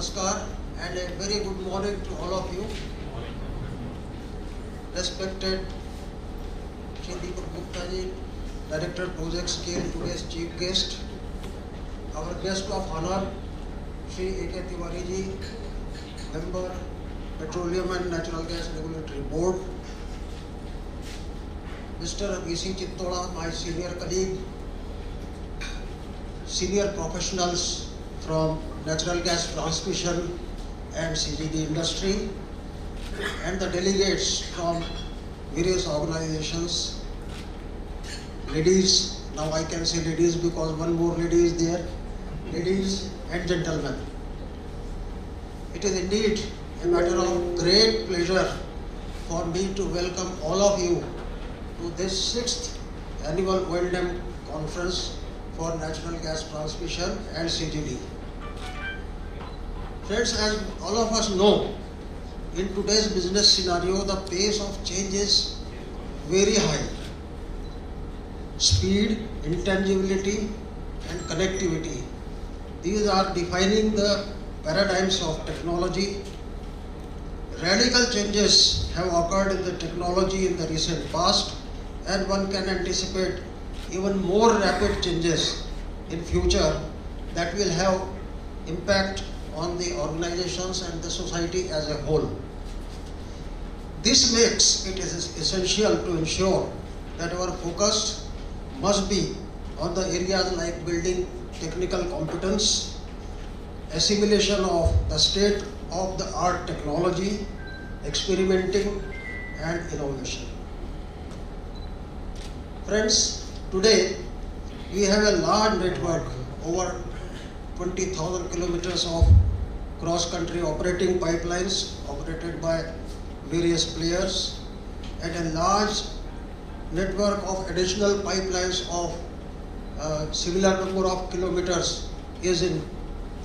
Namaskar and a very good morning to all of you. Respected Shri Deepak Gupta ji, Director Project Scale, today's chief guest. Our guest of honor, Shri A.K. Tiwari ji, Member, Petroleum and Natural Gas Regulatory Board. Mr. V.C. Chittola, my senior colleague, senior professionals from natural gas transmission and CGD industry, and the delegates from various organizations, ladies, now I can say ladies because one more lady is there, ladies and gentlemen. It is indeed a matter of great pleasure for me to welcome all of you to this 6th annual O&M conference for natural gas transmission and CGD. Friends, as all of us know, in today's business scenario, the pace of change is very high. Speed, intangibility, and connectivity. These are defining the paradigms of technology. Radical changes have occurred in the technology in the recent past, and one can anticipate even more rapid changes in future that will have impact on the organizations and the society as a whole. This makes it essential to ensure that our focus must be on the areas like building technical competence, assimilation of the state-of-the-art technology, experimenting and innovation. Friends, today we have a large network, over 20,000 kilometers of cross-country operating pipelines operated by various players, and a large network of additional pipelines of similar number of kilometers is in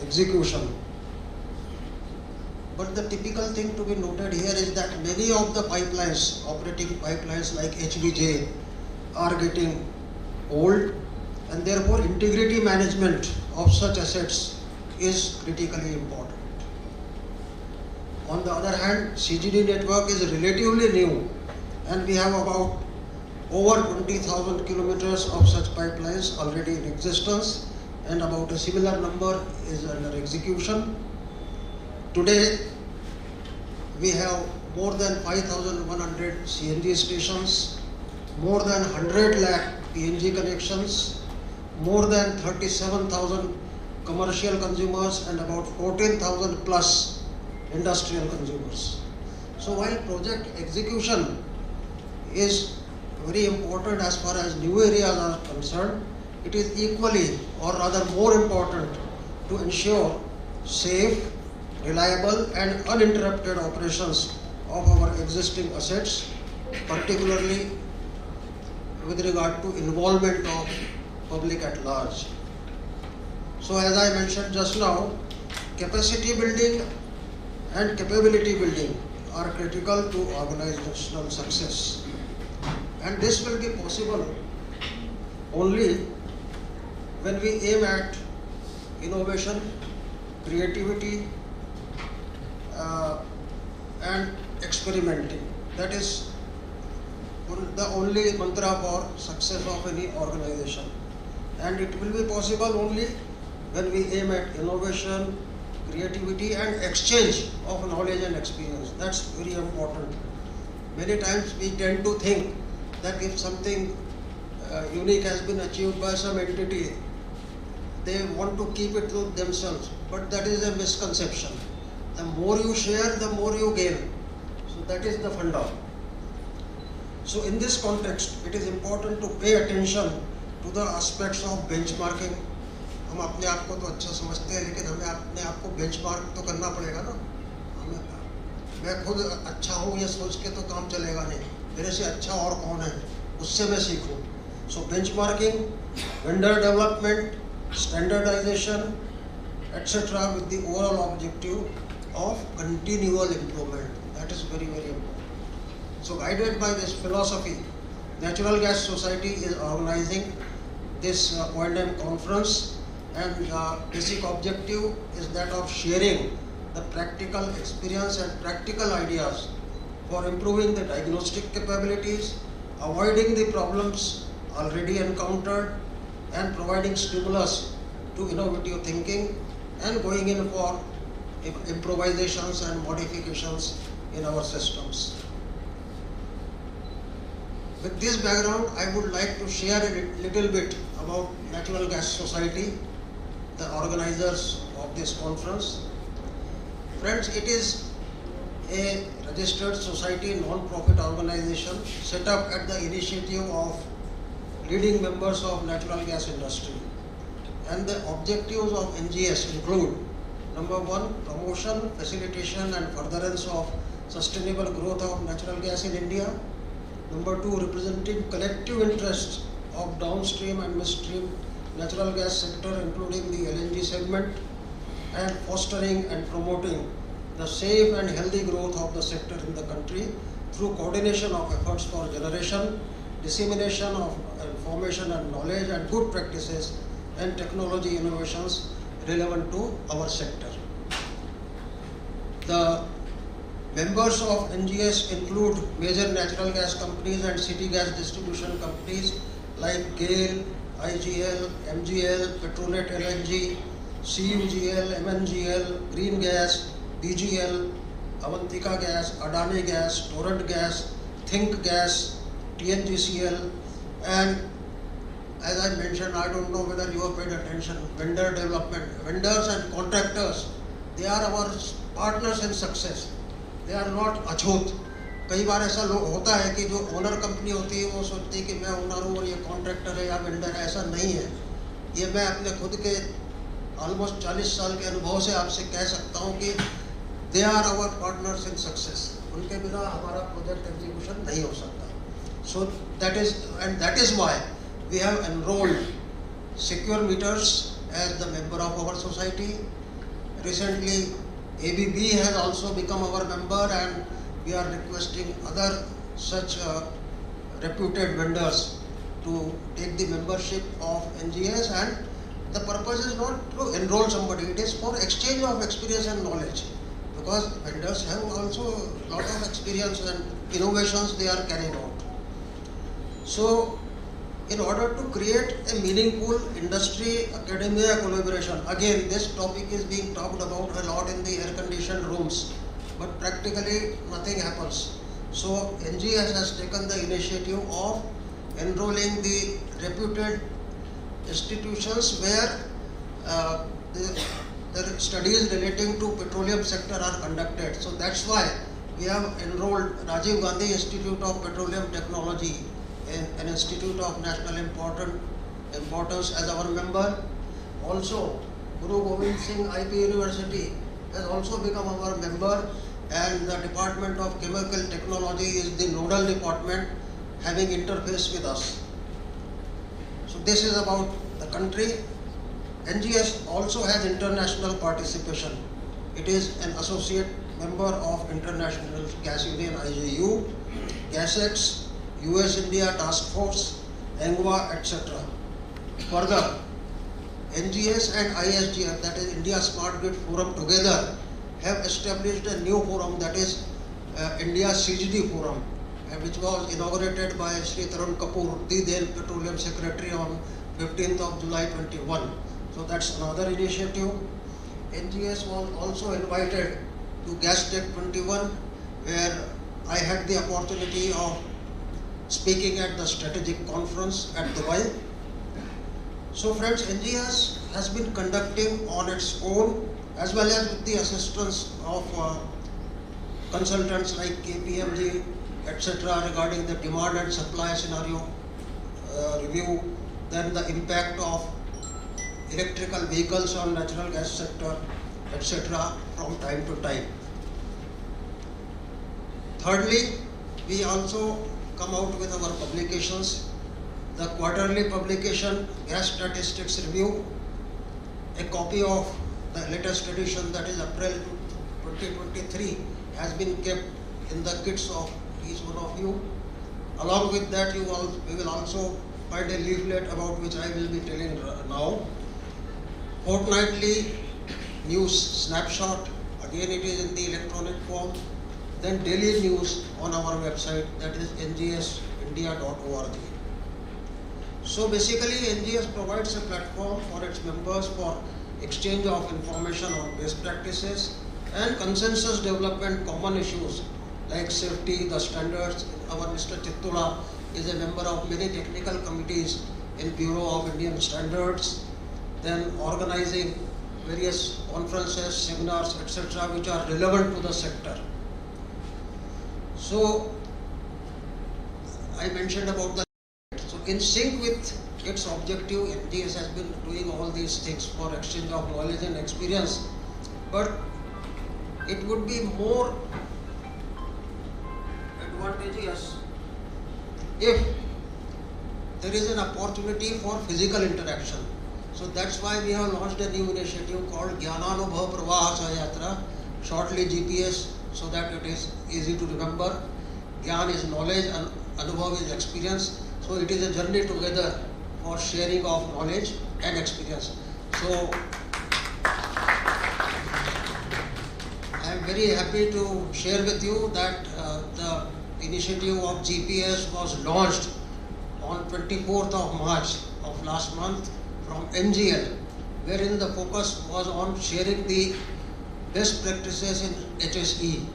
execution. But the typical thing to be noted here is that many of the pipelines, operating pipelines like HVJ, are getting old, and therefore integrity management of such assets is critically important. On the other hand, CGD network is relatively new, and we have about over 20,000 kilometers of such pipelines already in existence, and about a similar number is under execution. Today, we have more than 5,100 CNG stations, more than 100 lakh PNG connections, more than 37,000 commercial consumers, and about 14,000 plus industrial consumers. So while project execution is very important as far as new areas are concerned, it is equally or rather more important to ensure safe, reliable and uninterrupted operations of our existing assets, particularly with regard to involvement of public at large. So as I mentioned just now, capacity building and capability building are critical to organizational success. And this will be possible only when we aim at innovation, creativity, and experimenting. That is the only mantra for success of any organization. And it will be possible only when we aim at innovation, creativity and exchange of knowledge and experience. That's very important. Many times we tend to think that if something unique has been achieved by some entity, they want to keep it to themselves. But that is a misconception. The more you share, the more you gain. So that is the funda. So in this context, it is important to pay attention to the aspects of benchmarking. हम अपने आप को तो अच्छा समझते हैं, लेकिन हमें अपने आप को बेंचमार्क तो करना पड़ेगा ना. मैं खुद अच्छा हूँ ये सोच के तो काम चलेगा नहीं. मेरे से अच्छा और कौन है, उससे मैं सीखूँ. So benchmarking, vendor development, standardization, etc. with the overall objective of continual improvement. That is very, very important. So guided by this philosophy, Natural Gas Society is organizing this O&M conference, and the basic objective is that of sharing the practical experience and practical ideas for improving the diagnostic capabilities, avoiding the problems already encountered, and providing stimulus to innovative thinking and going in for improvisations and modifications in our systems. With this background, I would like to share a little bit about Natural Gas Society, the organizers of this conference. Friends, it is a registered society, non-profit organization set up at the initiative of leading members of natural gas industry. And the objectives of NGS include: number one, promotion, facilitation and furtherance of sustainable growth of natural gas in India. Number two, representing collective interests of downstream and midstream natural gas sector, including the LNG segment, and fostering and promoting the safe and healthy growth of the sector in the country through coordination of efforts for generation, dissemination of information and knowledge and good practices and technology innovations relevant to our sector. The members of NGS include major natural gas companies and city gas distribution companies like GAIL, IGL, MGL, Petronet LNG, CUGL, MNGL, Green Gas, BGL, Avantika Gas, Adani Gas, Torrent Gas, Think Gas, TNGCL, and as I mentioned, I don't know whether you have paid attention, vendor development, vendors and contractors, they are our partners in success. They are not अछूत. कई बार ऐसा होता है कि जो owner company होती है वो सोचती है कि मैं ओनर हूँ और ये कॉन्ट्रैक्टर है या वेंडर है, ऐसा नहीं है. ये मैं अपने खुद के ऑलमोस्ट 40 साल के अनुभव से आपसे कह सकता हूँ कि they are our partners in success. उनके बिना हमारा प्रोजेक्ट एग्जीक्यूशन नहीं हो सकता. So that is why we have enrolled Secure Meters as the member of our society. Recently, ABB has also become our member, and we are requesting other such reputed vendors to take the membership of NGS. And the purpose is not to enroll somebody, it is for exchange of experience and knowledge, because vendors have also a lot of experience and innovations they are carrying out. So, in order to create a meaningful industry-academia collaboration, again this topic is being talked about a lot in the air-conditioned rooms, but practically nothing happens. So NGS has taken the initiative of enrolling the reputed institutions where the studies relating to petroleum sector are conducted. So that's why we have enrolled Rajiv Gandhi Institute of Petroleum Technology, an institute of national importance, as our member. Also, Guru Gobind Singh IP University has also become our member, and the Department of Chemical Technology is the nodal department having interface with us. So this is about the country. NGS also has international participation. It is an associate member of International Gas Union IGU, GasEx, US-India Task Force, ENGWA, etc. Further, NGS and ISGF, that is India Smart Grid Forum, together have established a new forum, that is India CGD Forum, which was inaugurated by Sri Tarun Kapoor, the then Petroleum Secretary, on 15th of July 21. So that's another initiative. NGS was also invited to Gas Tech 21, where I had the opportunity of speaking at the strategic conference at Dubai. So friends, NGS has been conducting on its own, as well as with the assistance of consultants like KPMG, etc., regarding the demand and supply scenario review, then the impact of electrical vehicles on natural gas sector, etc., from time to time. Thirdly, we also come out with our publications. The quarterly publication, Gas Statistics Review, a copy of the latest edition, that is April 2023, has been kept in the kits of each one of you. Along with that, we will also find a leaflet about which I will be telling now. Fortnightly news snapshot, again it is in the electronic form. Then daily news on our website, that is ngsindia.org. So basically NGS provides a platform for its members for exchange of information on best practices and consensus development common issues like safety, the standards. Our Mr. Chittula is a member of many technical committees in Bureau of Indian Standards, then organizing various conferences, seminars, etc., which are relevant to the sector. So I mentioned about the, so in sync with its objective, NGS has been doing all these things for exchange of knowledge and experience, but it would be more advantageous if there is an opportunity for physical interaction. So that's why we have launched a new initiative called Jnananubhav Pravaha Sahayatra, shortly GPS, so that it is easy to remember. Gyan is knowledge and Anubhav is experience. So it is a journey together for sharing of knowledge and experience. So I am very happy to share with you that the initiative of GPS was launched on 24th of March of last month from NGL, wherein the focus was on sharing the best practices in HSE,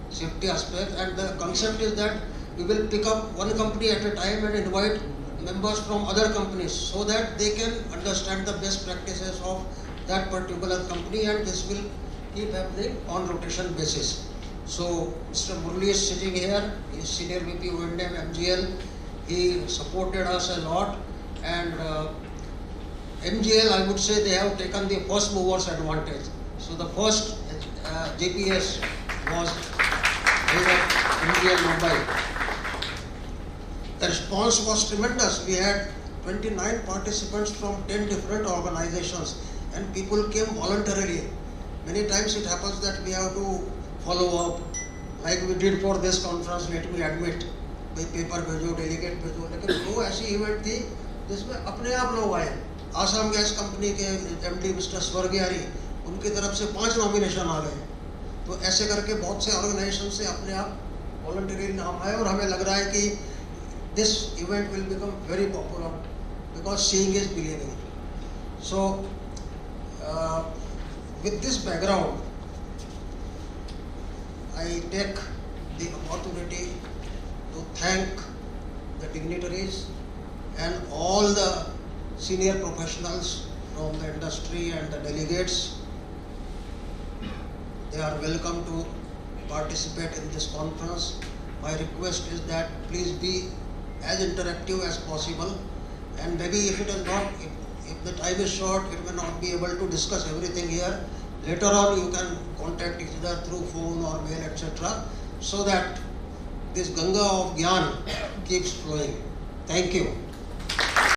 safety aspect, and the concept is that we will pick up one company at a time and invite members from other companies so that they can understand the best practices of that particular company, and this will keep happening on rotation basis. So Mr. Murli is sitting here, he is Senior VP O&M MGL, he supported us a lot, and MGL, I would say they have taken the first movers advantage. So the first GPS was held at MGL Mumbai. The response was tremendous. We had 29 participants from 10 different organizations, and people came voluntarily. Many times it happens that we have to follow up, like we did for this conference, let me admit, भाई paper भेजो, delegate भेजो, लेकिन वो ऐसी event थी जिसमें अपने आप लोग आए. आसाम गैस कंपनी के MD मिस्टर स्वर्गियारी, उनकी तरफ से 5 नॉमिनेशन आ गए. तो ऐसे करके बहुत से ऑर्गेनाइजेशन से अपने आप वॉलंटरी नाम आए, और हमें लग रहा है कि this event will become very popular because seeing is believing. So with this background, I take the opportunity to thank the dignitaries and all the senior professionals from the industry and the delegates. They are welcome to participate in this conference. My request is that please be as interactive as possible, and maybe if it is not, if the time is short, it may not be able to discuss everything here. Later on you can contact each other through phone or mail, etc., so that this Ganga of Gyan keeps flowing. Thank you.